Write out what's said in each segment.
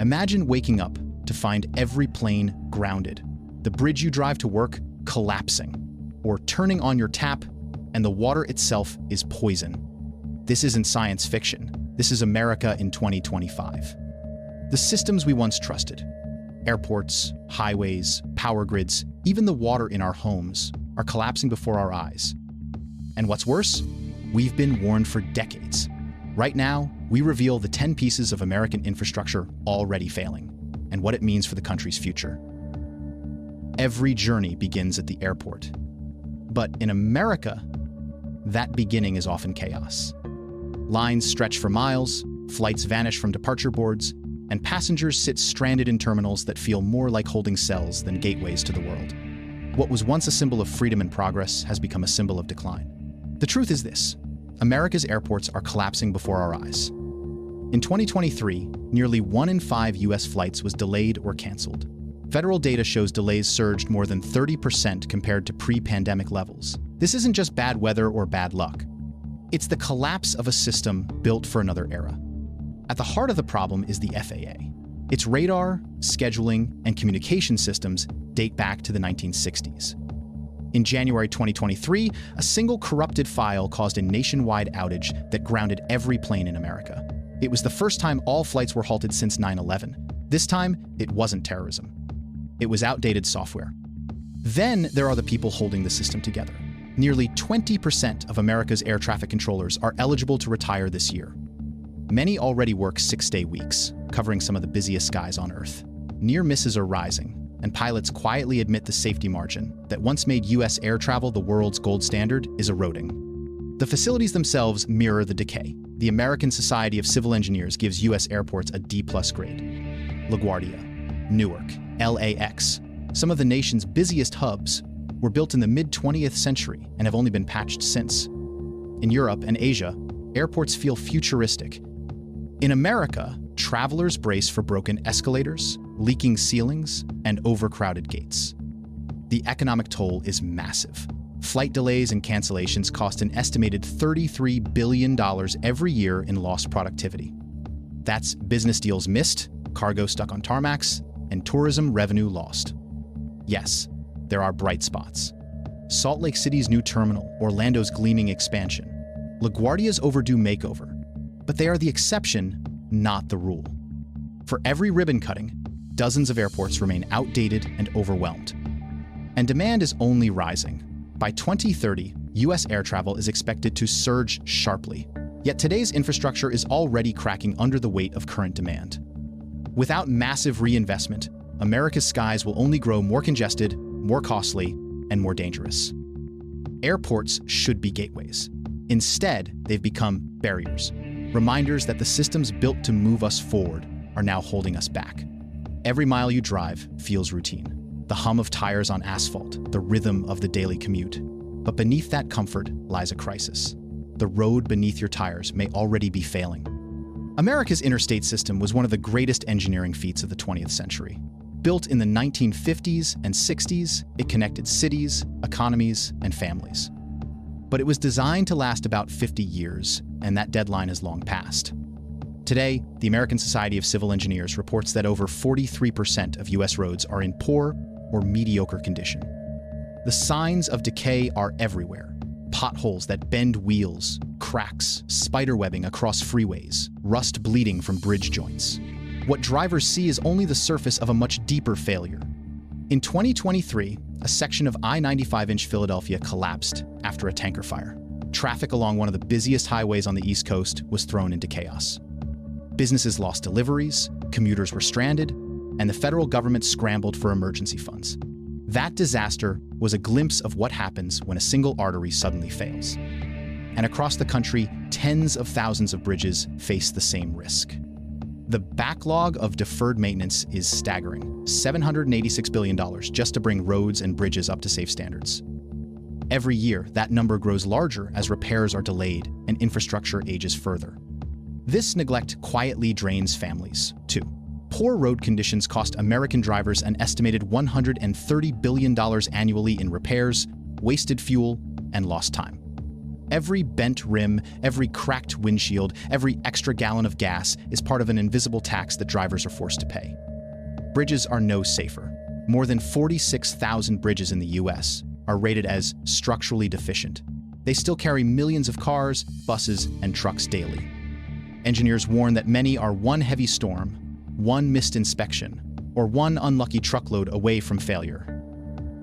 Imagine waking up to find every plane grounded, the bridge you drive to work collapsing, or turning on your tap and the water itself is poison. This isn't science fiction. This is America in 2025. The systems we once trusted, airports, highways, power grids, even the water in our homes, are collapsing before our eyes. And what's worse, we've been warned for decades. Right now, we reveal the 10 pieces of American infrastructure already failing, and what it means for the country's future. Every journey begins at the airport. But in America, that beginning is often chaos. Lines stretch for miles, flights vanish from departure boards, and passengers sit stranded in terminals that feel more like holding cells than gateways to the world. What was once a symbol of freedom and progress has become a symbol of decline. The truth is this: America's airports are collapsing before our eyes. In 2023, nearly 1 in 5 U.S. flights was delayed or canceled. Federal data shows delays surged more than 30% compared to pre-pandemic levels. This isn't just bad weather or bad luck. It's the collapse of a system built for another era. At the heart of the problem is the FAA. Its radar, scheduling, and communication systems date back to the 1960s. In January 2023, a single corrupted file caused a nationwide outage that grounded every plane in America. It was the first time all flights were halted since 9/11. This time, it wasn't terrorism. It was outdated software. Then there are the people holding the system together. Nearly 20% of America's air traffic controllers are eligible to retire this year. Many already work 6-day weeks, covering some of the busiest skies on Earth. Near misses are rising, and pilots quietly admit the safety margin that once made U.S. air travel the world's gold standard is eroding. The facilities themselves mirror the decay. The American Society of Civil Engineers gives U.S. airports a D+ grade. LaGuardia, Newark, LAX, some of the nation's busiest hubs, were built in the mid-20th century and have only been patched since. In Europe and Asia, airports feel futuristic. In America, travelers brace for broken escalators, leaking ceilings, and overcrowded gates. The economic toll is massive. Flight delays and cancellations cost an estimated $33 billion every year in lost productivity. That's business deals missed, cargo stuck on tarmacs, and tourism revenue lost. Yes, there are bright spots. Salt Lake City's new terminal, Orlando's gleaming expansion, LaGuardia's overdue makeover, but they are the exception, not the rule. For every ribbon cutting, dozens of airports remain outdated and overwhelmed. And demand is only rising. By 2030, U.S. air travel is expected to surge sharply. Yet today's infrastructure is already cracking under the weight of current demand. Without massive reinvestment, America's skies will only grow more congested, more costly, and more dangerous. Airports should be gateways. Instead, they've become barriers, reminders that the systems built to move us forward are now holding us back. Every mile you drive feels routine. The hum of tires on asphalt, the rhythm of the daily commute. But beneath that comfort lies a crisis. The road beneath your tires may already be failing. America's interstate system was one of the greatest engineering feats of the 20th century. Built in the 1950s and 60s, it connected cities, economies, and families. But it was designed to last about 50 years, and that deadline is long past. Today, the American Society of Civil Engineers reports that over 43% of U.S. roads are in poor or mediocre condition. The signs of decay are everywhere. Potholes that bend wheels, cracks, spiderwebbing across freeways, rust bleeding from bridge joints. What drivers see is only the surface of a much deeper failure. In 2023, a section of I-95 in Philadelphia collapsed after a tanker fire. Traffic along one of the busiest highways on the East Coast was thrown into chaos. Businesses lost deliveries, commuters were stranded, and the federal government scrambled for emergency funds. That disaster was a glimpse of what happens when a single artery suddenly fails. And across the country, tens of thousands of bridges face the same risk. The backlog of deferred maintenance is staggering, $786 billion just to bring roads and bridges up to safe standards. Every year, that number grows larger as repairs are delayed and infrastructure ages further. This neglect quietly drains families, too. Poor road conditions cost American drivers an estimated $130 billion annually in repairs, wasted fuel, and lost time. Every bent rim, every cracked windshield, every extra gallon of gas is part of an invisible tax that drivers are forced to pay. Bridges are no safer. More than 46,000 bridges in the US are rated as structurally deficient. They still carry millions of cars, buses, and trucks daily. Engineers warn that many are one heavy storm, one missed inspection, or one unlucky truckload away from failure.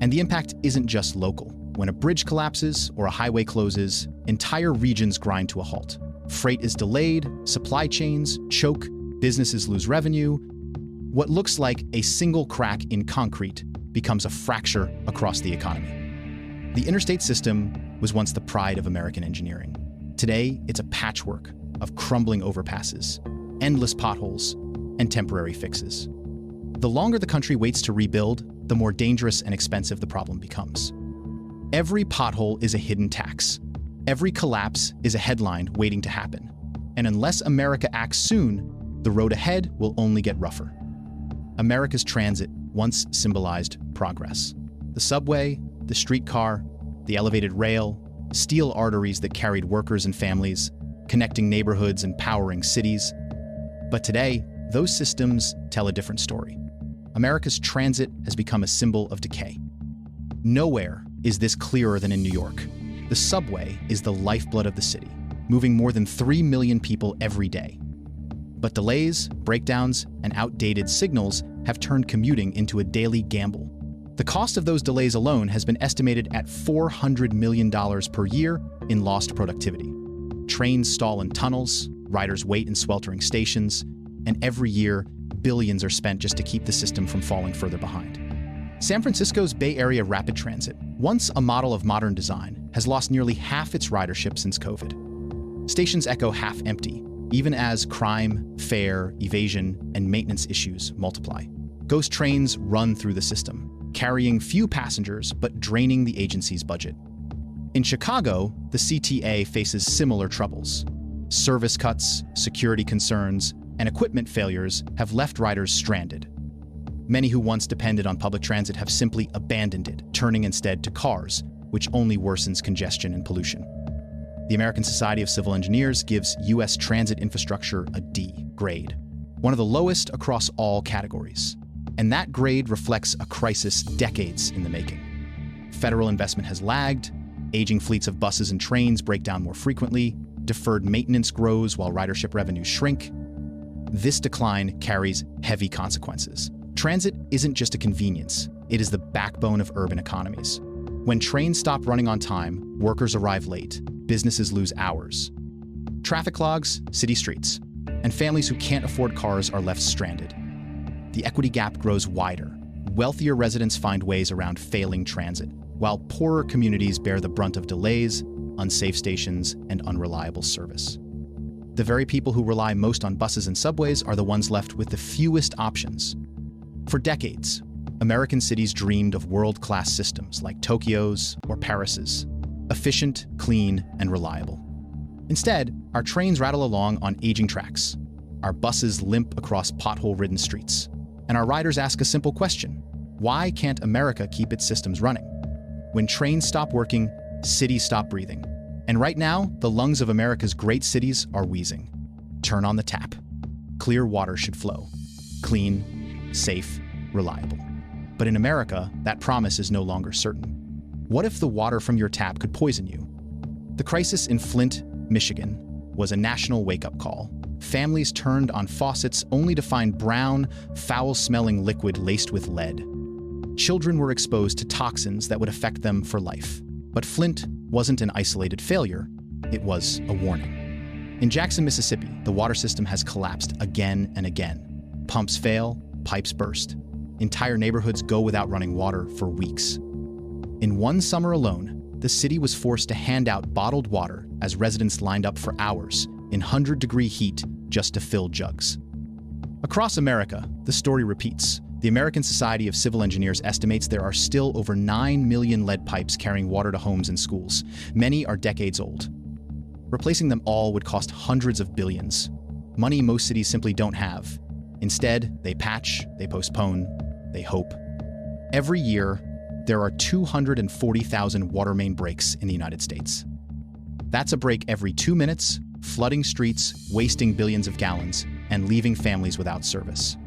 And the impact isn't just local. When a bridge collapses or a highway closes, entire regions grind to a halt. Freight is delayed, supply chains choke, businesses lose revenue. What looks like a single crack in concrete becomes a fracture across the economy. The interstate system was once the pride of American engineering. Today, it's a patchwork of crumbling overpasses, endless potholes, and temporary fixes. The longer the country waits to rebuild, the more dangerous and expensive the problem becomes. Every pothole is a hidden tax. Every collapse is a headline waiting to happen. And unless America acts soon, the road ahead will only get rougher. America's transit once symbolized progress. The subway, the streetcar, the elevated rail, steel arteries that carried workers and families, connecting neighborhoods and powering cities. But today, those systems tell a different story. America's transit has become a symbol of decay. Nowhere is this clearer than in New York. The subway is the lifeblood of the city, moving more than 3 million people every day. But delays, breakdowns, and outdated signals have turned commuting into a daily gamble. The cost of those delays alone has been estimated at $400 million per year in lost productivity. Trains stall in tunnels, riders wait in sweltering stations, and every year, billions are spent just to keep the system from falling further behind. San Francisco's Bay Area Rapid Transit, once a model of modern design, has lost nearly half its ridership since COVID. Stations echo half empty, even as crime, fare, evasion, and maintenance issues multiply. Ghost trains run through the system, carrying few passengers but draining the agency's budget. In Chicago, the CTA faces similar troubles. Service cuts, security concerns, and equipment failures have left riders stranded. Many who once depended on public transit have simply abandoned it, turning instead to cars, which only worsens congestion and pollution. The American Society of Civil Engineers gives U.S. transit infrastructure a D grade, one of the lowest across all categories. And that grade reflects a crisis decades in the making. Federal investment has lagged, aging fleets of buses and trains break down more frequently, deferred maintenance grows while ridership revenues shrink. This decline carries heavy consequences. Transit isn't just a convenience, it is the backbone of urban economies. When trains stop running on time, workers arrive late, businesses lose hours. Traffic clogs city streets, and families who can't afford cars are left stranded. The equity gap grows wider. Wealthier residents find ways around failing transit, while poorer communities bear the brunt of delays, unsafe stations, and unreliable service. The very people who rely most on buses and subways are the ones left with the fewest options. For decades, American cities dreamed of world-class systems like Tokyo's or Paris's, efficient, clean, and reliable. Instead, our trains rattle along on aging tracks, our buses limp across pothole-ridden streets, and our riders ask a simple question: why can't America keep its systems running? When trains stop working, cities stop breathing. And right now, the lungs of America's great cities are wheezing. Turn on the tap. Clear water should flow. Clean, safe, reliable. But in America, that promise is no longer certain. What if the water from your tap could poison you? The crisis in Flint, Michigan, was a national wake-up call. Families turned on faucets only to find brown, foul-smelling liquid laced with lead. Children were exposed to toxins that would affect them for life. But Flint wasn't an isolated failure, it was a warning. In Jackson, Mississippi, the water system has collapsed again and again. Pumps fail, pipes burst. Entire neighborhoods go without running water for weeks. In one summer alone, the city was forced to hand out bottled water as residents lined up for hours in 100-degree heat just to fill jugs. Across America, the story repeats. The American Society of Civil Engineers estimates there are still over 9 million lead pipes carrying water to homes and schools. Many are decades old. Replacing them all would cost hundreds of billions, money most cities simply don't have. Instead, they patch, they postpone, they hope. Every year, there are 240,000 water main breaks in the United States. That's a break every 2 minutes, flooding streets, wasting billions of gallons, and leaving families without service.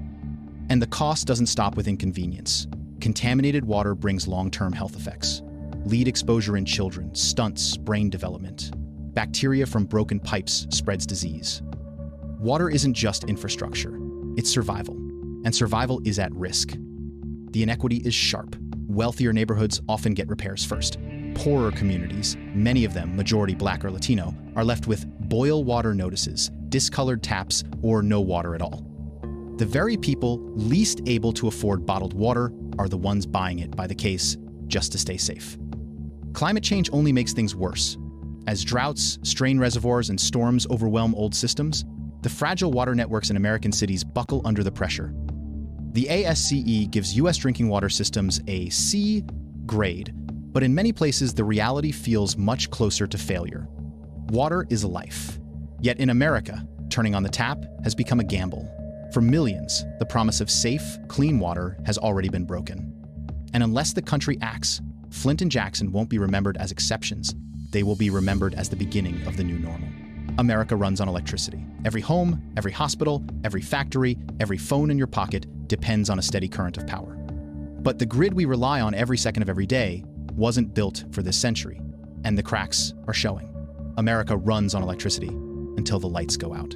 And the cost doesn't stop with inconvenience. Contaminated water brings long-term health effects. Lead exposure in children stunts brain development. Bacteria from broken pipes spreads disease. Water isn't just infrastructure, it's survival. And survival is at risk. The inequity is sharp. Wealthier neighborhoods often get repairs first. Poorer communities, many of them majority Black or Latino, are left with boil water notices, discolored taps, or no water at all. The very people least able to afford bottled water are the ones buying it by the case just to stay safe. Climate change only makes things worse. As droughts, strain reservoirs, and storms overwhelm old systems, the fragile water networks in American cities buckle under the pressure. The ASCE gives U.S. drinking water systems a C grade, but in many places the reality feels much closer to failure. Water is life. Yet in America, turning on the tap has become a gamble. For millions, the promise of safe, clean water has already been broken. And unless the country acts, Flint and Jackson won't be remembered as exceptions. They will be remembered as the beginning of the new normal. America runs on electricity. Every home, every hospital, every factory, every phone in your pocket depends on a steady current of power. But the grid we rely on every second of every day wasn't built for this century, and the cracks are showing. America runs on electricity until the lights go out.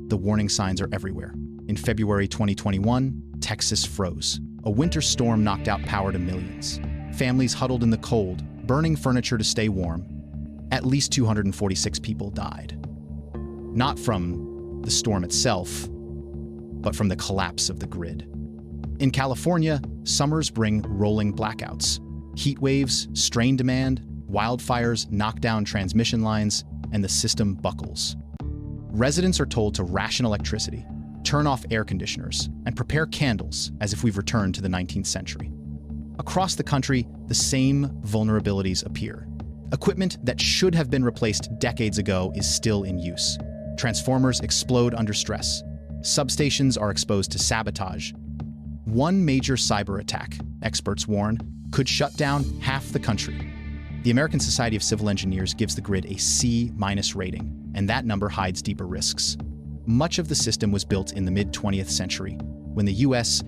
The warning signs are everywhere. In February 2021, Texas froze. A winter storm knocked out power to millions. Families huddled in the cold, burning furniture to stay warm. At least 246 people died. Not from the storm itself, but from the collapse of the grid. In California, summers bring rolling blackouts. Heat waves, strain demand, wildfires knock down transmission lines, and the system buckles. Residents are told to ration electricity, turn off air conditioners, and prepare candles as if we've returned to the 19th century. Across the country, the same vulnerabilities appear. Equipment that should have been replaced decades ago is still in use. Transformers explode under stress. Substations are exposed to sabotage. One major cyber attack, experts warn, could shut down half the country. The American Society of Civil Engineers gives the grid a C- rating, and that number hides deeper risks. Much of the system was built in the mid-20th century, when the U.S.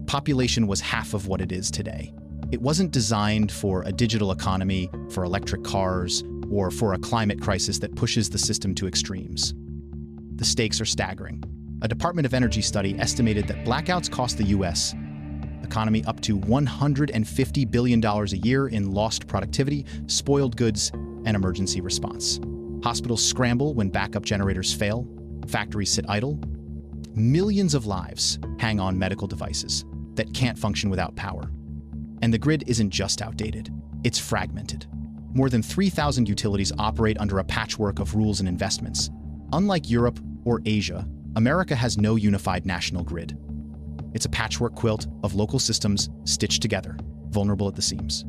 population was half of what it is today. It wasn't designed for a digital economy, for electric cars, or for a climate crisis that pushes the system to extremes. The stakes are staggering. A Department of Energy study estimated that blackouts cost the U.S. economy up to $150 billion a year in lost productivity, spoiled goods, and emergency response. Hospitals scramble when backup generators fail. Factories sit idle. Millions of lives hang on medical devices that can't function without power. And the grid isn't just outdated, it's fragmented. More than 3,000 utilities operate under a patchwork of rules and investments. Unlike Europe or Asia, America has no unified national grid. It's a patchwork quilt of local systems stitched together, vulnerable at the seams.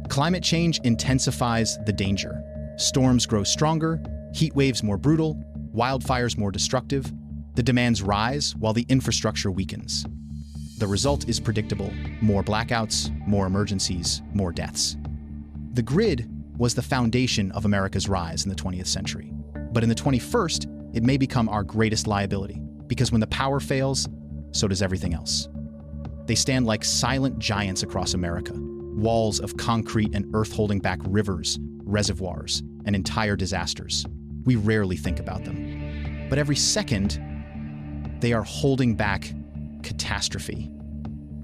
Climate change intensifies the danger. Storms grow stronger, heat waves more brutal, wildfires more destructive. The demands rise while the infrastructure weakens. The result is predictable: more blackouts, more emergencies, more deaths. The grid was the foundation of America's rise in the 20th century. But in the 21st, it may become our greatest liability, because when the power fails, so does everything else. They stand like silent giants across America, walls of concrete and earth holding back rivers, reservoirs, and entire disasters. We rarely think about them. But every second, they are holding back catastrophe.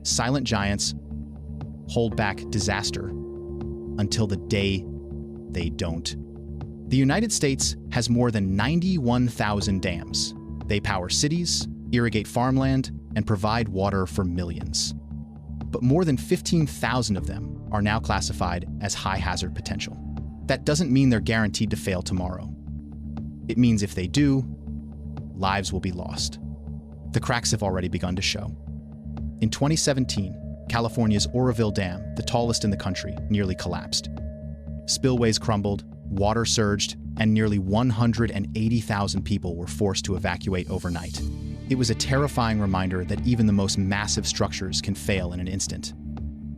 Silent giants hold back disaster until the day they don't. The United States has more than 91,000 dams. They power cities, irrigate farmland, and provide water for millions. But more than 15,000 of them are now classified as high hazard potential. That doesn't mean they're guaranteed to fail tomorrow. It means if they do, lives will be lost. The cracks have already begun to show. In 2017, California's Oroville Dam, the tallest in the country, nearly collapsed. Spillways crumbled, water surged, and nearly 180,000 people were forced to evacuate overnight. It was a terrifying reminder that even the most massive structures can fail in an instant.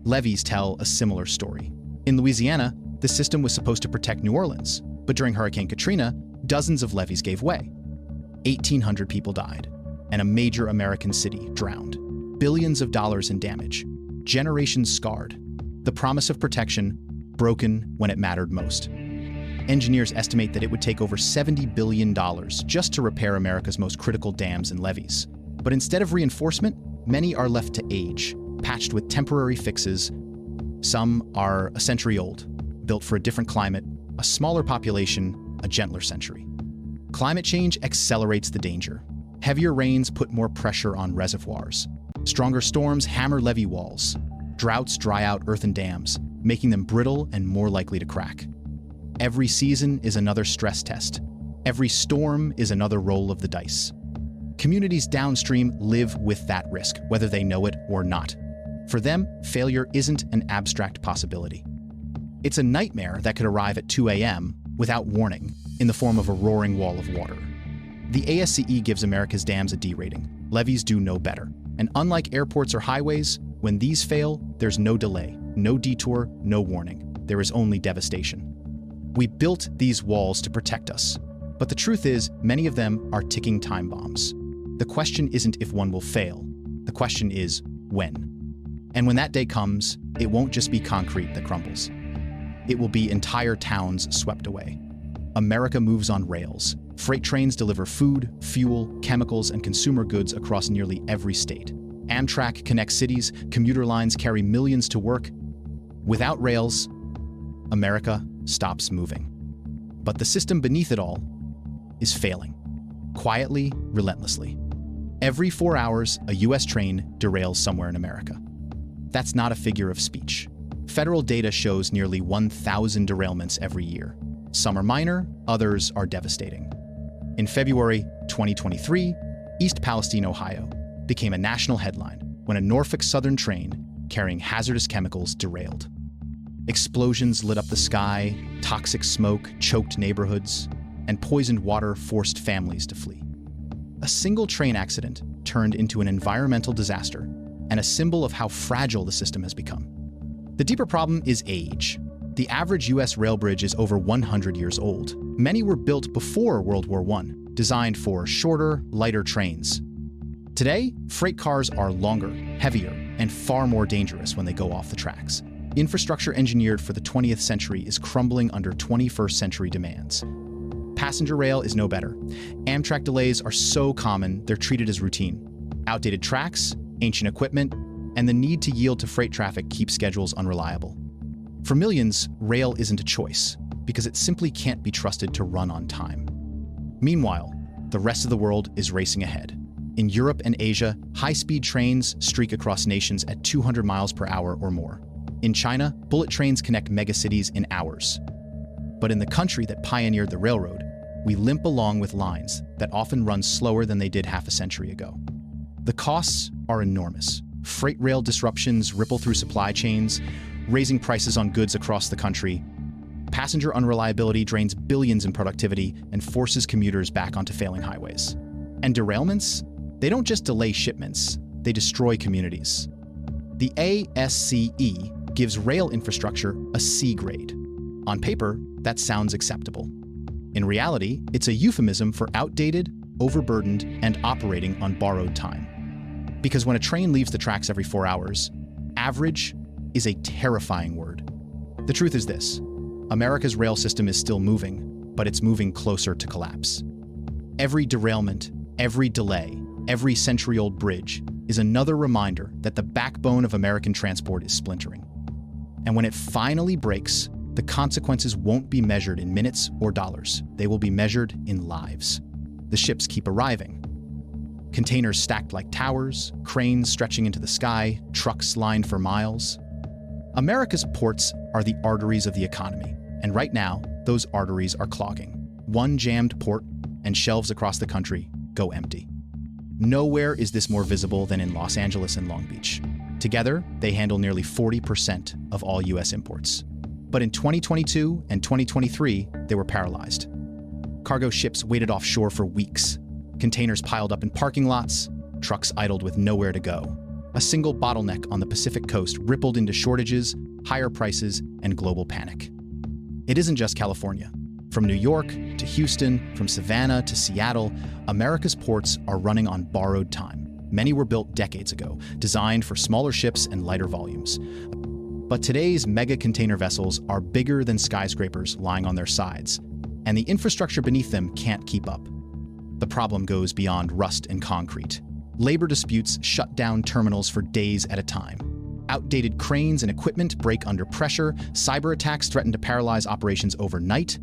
Levees tell a similar story. In Louisiana, the system was supposed to protect New Orleans, But during Hurricane Katrina, dozens of levees gave way. 1,800 people died, and a major American city drowned. Billions of dollars in damage, generations scarred, the promise of protection broken when it mattered most. Engineers estimate that it would take over $70 billion just to repair America's most critical dams and levees. But instead of reinforcement, many are left to age, patched with temporary fixes. Some are a century old, built for a different climate, a smaller population, a gentler century. Climate change accelerates the danger. Heavier rains put more pressure on reservoirs. Stronger storms hammer levee walls. Droughts dry out earthen dams, making them brittle and more likely to crack. Every season is another stress test. Every storm is another roll of the dice. Communities downstream live with that risk, whether they know it or not. For them, failure isn't an abstract possibility. It's a nightmare that could arrive at 2 a.m. without warning, in the form of a roaring wall of water. The ASCE gives America's dams a D rating. Levees do no better. And unlike airports or highways, when these fail, there's no delay, no detour, no warning. There is only devastation. We built these walls to protect us. But the truth is, many of them are ticking time bombs. The question isn't if one will fail. The question is when. And when that day comes, it won't just be concrete that crumbles. It will be entire towns swept away. America moves on rails. Freight trains deliver food, fuel, chemicals, and consumer goods across nearly every state. Amtrak connects cities, commuter lines carry millions to work. Without rails, America stops moving. But the system beneath it all is failing, quietly, relentlessly. Every 4 hours, a U.S. train derails somewhere in America. That's not a figure of speech. Federal data shows nearly 1,000 derailments every year. Some are minor, others are devastating. In February 2023, East Palestine, Ohio, became a national headline when a Norfolk Southern train carrying hazardous chemicals derailed. Explosions lit up the sky, toxic smoke choked neighborhoods, and poisoned water forced families to flee. A single train accident turned into an environmental disaster and a symbol of how fragile the system has become. The deeper problem is age. The average U.S. rail bridge is over 100 years old. Many were built before World War I, designed for shorter, lighter trains. Today, freight cars are longer, heavier, and far more dangerous when they go off the tracks. Infrastructure engineered for the 20th century is crumbling under 21st century demands. Passenger rail is no better. Amtrak delays are so common, they're treated as routine. Outdated tracks, ancient equipment, and the need to yield to freight traffic keep schedules unreliable. For millions, rail isn't a choice, because it simply can't be trusted to run on time. Meanwhile, the rest of the world is racing ahead. In Europe and Asia, high-speed trains streak across nations at 200 miles per hour or more. In China, bullet trains connect megacities in hours. But in the country that pioneered the railroad, we limp along with lines that often run slower than they did half a century ago. The costs are enormous. Freight rail disruptions ripple through supply chains, raising prices on goods across the country. Passenger unreliability drains billions in productivity and forces commuters back onto failing highways. And derailments? They don't just delay shipments, they destroy communities. The ASCE gives rail infrastructure a C grade. On paper, that sounds acceptable. In reality, it's a euphemism for outdated, overburdened, and operating on borrowed time. Because when a train leaves the tracks every 4 hours, average is a terrifying word. The truth is this: America's rail system is still moving, but it's moving closer to collapse. Every derailment, every delay, every century-old bridge is another reminder that the backbone of American transport is splintering. And when it finally breaks, the consequences won't be measured in minutes or dollars. They will be measured in lives. The ships keep arriving. Containers stacked like towers, cranes stretching into the sky, trucks lined for miles. America's ports are the arteries of the economy, and right now, those arteries are clogging. One jammed port, and shelves across the country go empty. Nowhere is this more visible than in Los Angeles and Long Beach. Together, they handle nearly 40% of all U.S. imports. But in 2022 and 2023, they were paralyzed. Cargo ships waited offshore for weeks. Containers piled up in parking lots, trucks idled with nowhere to go. A single bottleneck on the Pacific coast rippled into shortages, higher prices, and global panic. It isn't just California. From New York to Houston, from Savannah to Seattle, America's ports are running on borrowed time. Many were built decades ago, designed for smaller ships and lighter volumes. But today's mega container vessels are bigger than skyscrapers lying on their sides, and the infrastructure beneath them can't keep up. The problem goes beyond rust and concrete. Labor disputes shut down terminals for days at a time. Outdated cranes and equipment break under pressure, cyber attacks threaten to paralyze operations overnight,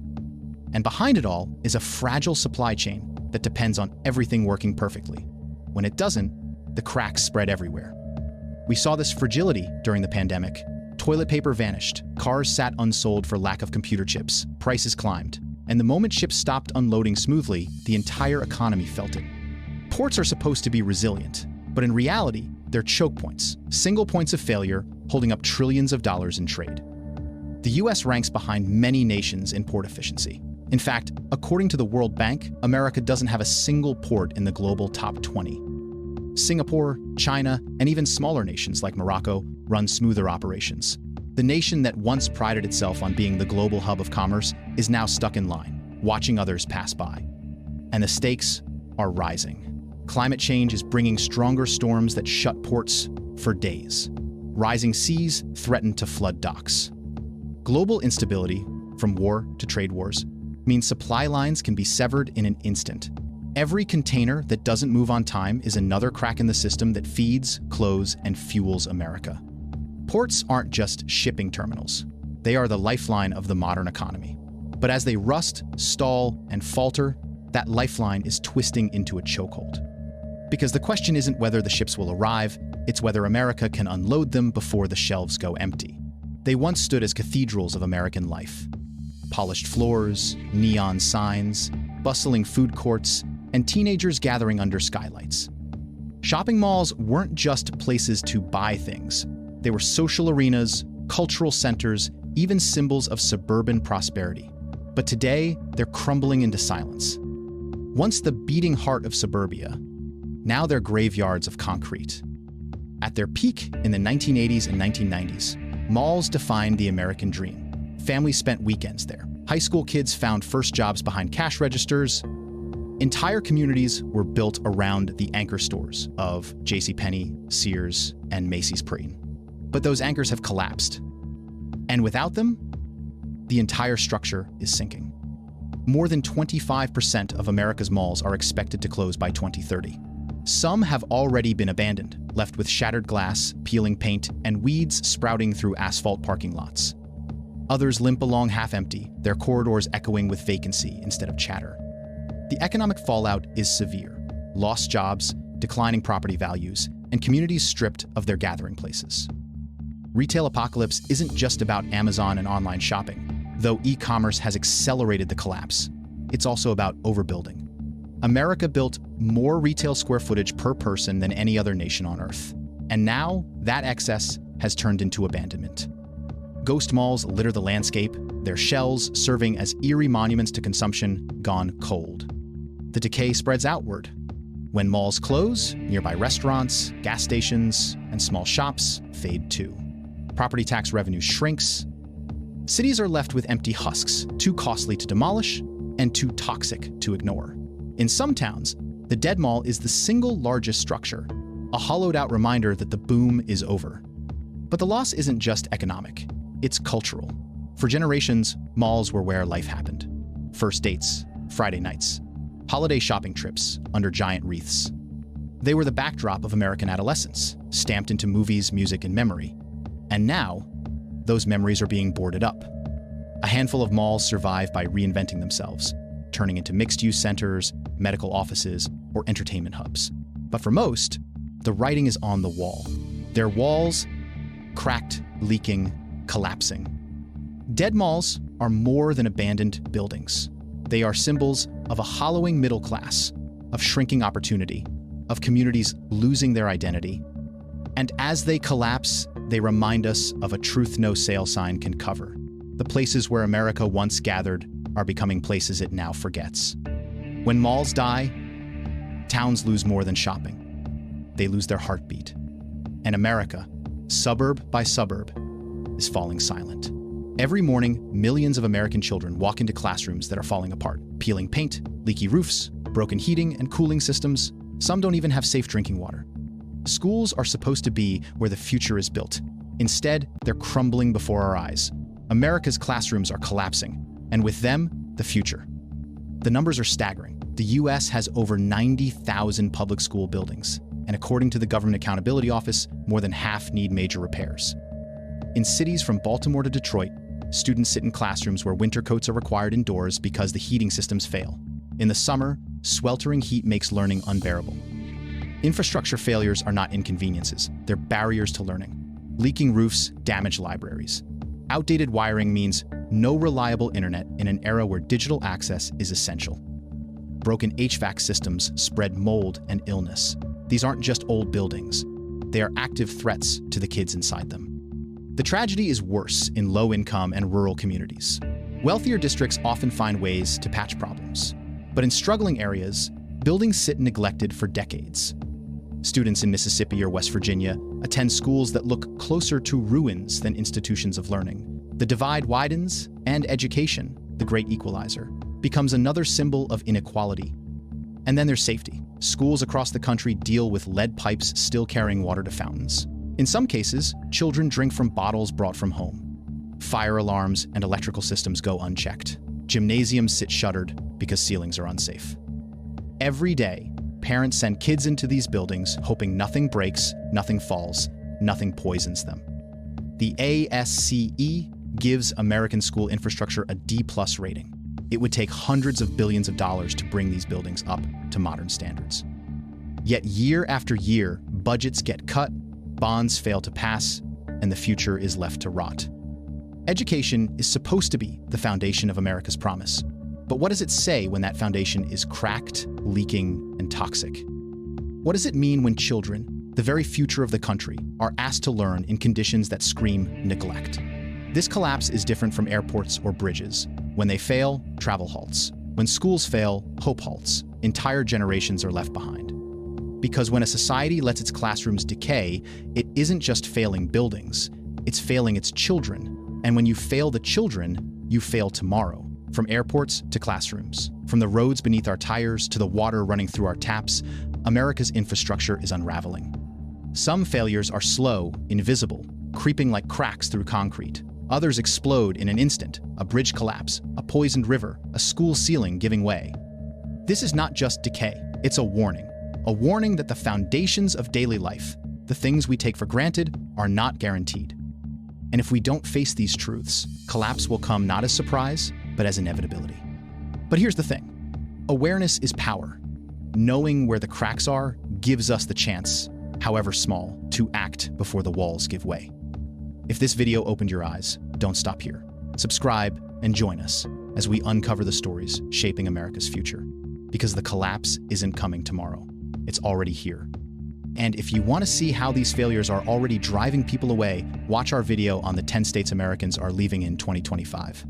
and behind it all is a fragile supply chain that depends on everything working perfectly. When it doesn't, the cracks spread everywhere. We saw this fragility during the pandemic. Toilet paper vanished, cars sat unsold for lack of computer chips, prices climbed, and the moment ships stopped unloading smoothly, the entire economy felt it. Ports are supposed to be resilient, but in reality, they're choke points, single points of failure holding up trillions of dollars in trade. The US ranks behind many nations in port efficiency. In fact, according to the World Bank, America doesn't have a single port in the global top 20. Singapore, China, and even smaller nations like Morocco run smoother operations. The nation that once prided itself on being the global hub of commerce is now stuck in line, watching others pass by. And the stakes are rising. Climate change is bringing stronger storms that shut ports for days. Rising seas threaten to flood docks. Global instability, from war to trade wars, means supply lines can be severed in an instant. Every container that doesn't move on time is another crack in the system that feeds, clothes, and fuels America. Ports aren't just shipping terminals. They are the lifeline of the modern economy. But as they rust, stall, and falter, that lifeline is twisting into a chokehold. Because the question isn't whether the ships will arrive, it's whether America can unload them before the shelves go empty. They once stood as cathedrals of American life. Polished floors, neon signs, bustling food courts, and teenagers gathering under skylights. Shopping malls weren't just places to buy things. They were social arenas, cultural centers, even symbols of suburban prosperity. But today, they're crumbling into silence. Once the beating heart of suburbia, now they're graveyards of concrete. At their peak in the 1980s and 1990s, malls defined the American dream. Families spent weekends there. High school kids found first jobs behind cash registers. Entire communities were built around the anchor stores of JCPenney, Sears, and Macy's Preen. But those anchors have collapsed. And without them, the entire structure is sinking. More than 25% of America's malls are expected to close by 2030. Some have already been abandoned, left with shattered glass, peeling paint, and weeds sprouting through asphalt parking lots. Others limp along half-empty, their corridors echoing with vacancy instead of chatter. The economic fallout is severe. Lost jobs, declining property values, and communities stripped of their gathering places. Retail apocalypse isn't just about Amazon and online shopping, though e-commerce has accelerated the collapse. It's also about overbuilding. America built more retail square footage per person than any other nation on Earth. And now, that excess has turned into abandonment. Ghost malls litter the landscape, their shells serving as eerie monuments to consumption gone cold. The decay spreads outward. When malls close, nearby restaurants, gas stations, and small shops fade too. Property tax revenue shrinks. Cities are left with empty husks, too costly to demolish and too toxic to ignore. In some towns, the dead mall is the single largest structure, a hollowed-out reminder that the boom is over. But the loss isn't just economic, it's cultural. For generations, malls were where life happened. First dates, Friday nights, holiday shopping trips under giant wreaths. They were the backdrop of American adolescence, stamped into movies, music, and memory. And now, those memories are being boarded up. A handful of malls survive by reinventing themselves, turning into mixed-use centers, medical offices, or entertainment hubs. But for most, the writing is on the wall. Their walls, cracked, leaking, collapsing. Dead malls are more than abandoned buildings. They are symbols of a hollowing middle class, of shrinking opportunity, of communities losing their identity. And as they collapse, they remind us of a truth no sale sign can cover. The places where America once gathered are becoming places it now forgets. When malls die, towns lose more than shopping. They lose their heartbeat. And America, suburb by suburb, is falling silent. Every morning, millions of American children walk into classrooms that are falling apart, peeling paint, leaky roofs, broken heating and cooling systems. Some don't even have safe drinking water. Schools are supposed to be where the future is built. Instead, they're crumbling before our eyes. America's classrooms are collapsing, and with them, the future. The numbers are staggering. The U.S. has over 90,000 public school buildings, and according to the Government Accountability Office, more than half need major repairs. In cities from Baltimore to Detroit, students sit in classrooms where winter coats are required indoors because the heating systems fail. In the summer, sweltering heat makes learning unbearable. Infrastructure failures are not inconveniences, they're barriers to learning. Leaking roofs damage libraries. Outdated wiring means no reliable internet in an era where digital access is essential. Broken HVAC systems spread mold and illness. These aren't just old buildings. They are active threats to the kids inside them. The tragedy is worse in low-income and rural communities. Wealthier districts often find ways to patch problems. But in struggling areas, buildings sit neglected for decades. Students in Mississippi or West Virginia attend schools that look closer to ruins than institutions of learning. The divide widens, and education, the great equalizer, becomes another symbol of inequality. And then there's safety. Schools across the country deal with lead pipes still carrying water to fountains. In some cases, children drink from bottles brought from home. Fire alarms and electrical systems go unchecked. Gymnasiums sit shuttered because ceilings are unsafe. Every day, parents send kids into these buildings hoping nothing breaks, nothing falls, nothing poisons them. The ASCE gives American school infrastructure a D+ rating. It would take hundreds of billions of dollars to bring these buildings up to modern standards. Yet year after year, budgets get cut, bonds fail to pass, and the future is left to rot. Education is supposed to be the foundation of America's promise. But what does it say when that foundation is cracked, leaking, and toxic? What does it mean when children, the very future of the country, are asked to learn in conditions that scream neglect? This collapse is different from airports or bridges. When they fail, travel halts. When schools fail, hope halts. Entire generations are left behind. Because when a society lets its classrooms decay, it isn't just failing buildings, it's failing its children. And when you fail the children, you fail tomorrow. From airports to classrooms, from the roads beneath our tires to the water running through our taps, America's infrastructure is unraveling. Some failures are slow, invisible, creeping like cracks through concrete. Others explode in an instant, a bridge collapse, a poisoned river, a school ceiling giving way. This is not just decay, it's a warning that the foundations of daily life, the things we take for granted, are not guaranteed. And if we don't face these truths, collapse will come not as surprise, but as inevitability. But here's the thing. Awareness is power. Knowing where the cracks are gives us the chance, however small, to act before the walls give way. If this video opened your eyes, don't stop here. Subscribe and join us as we uncover the stories shaping America's future. Because the collapse isn't coming tomorrow. It's already here. And if you want to see how these failures are already driving people away, watch our video on the 10 states Americans are leaving in 2025.